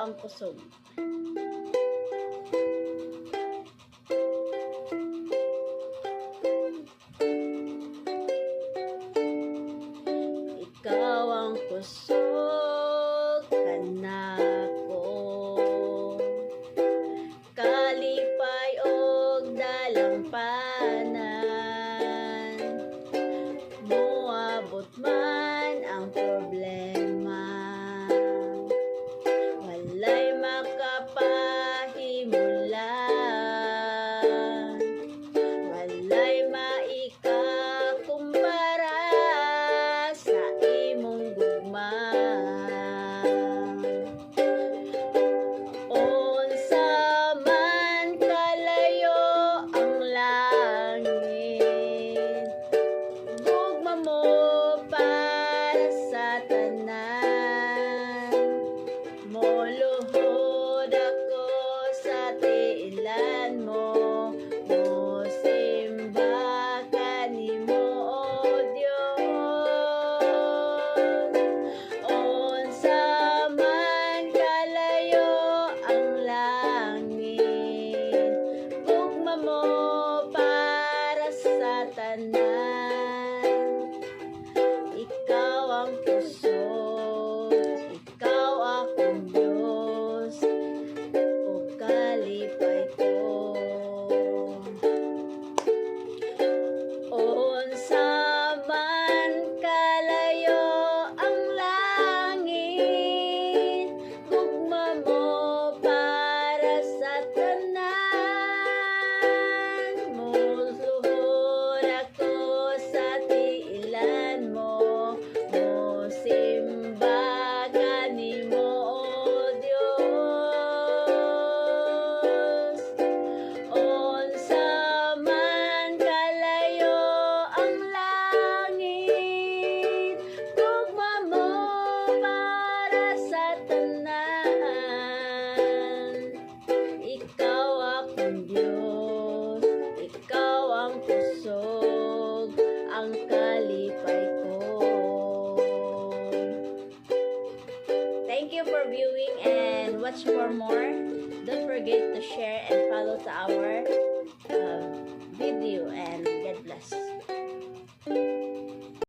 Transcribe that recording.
ang kusog. Ikaw ang kusog kanako, kalipay og dalampanan, moabot man ang problema, walay makapahimulan, walay maikakumpara sa imong gugma. Unsa man kalayo ang langit, gugma mo para sa tanan. Moluhod ako sa tiilan mo, mosimba kanimo o Dios. Unsa man kalayo ang langit, gugma mo para sa tanan. Ikaw ang kusog, ikaw akong Diyos, o kalipay ko. Unsa man kalayo ang langit, gugma mo para sa tanan. Muluhod ako sa tiilan mo, mosimba kanimo o Dios. Unsa man kalayo ang langit, gugma mo para sa tanan. Ikaw akong Diyos, ikaw ang kusog, ang kalipay ko. Thank you for viewing and watch for more. Don't forget to share and follow to our video, and God bless.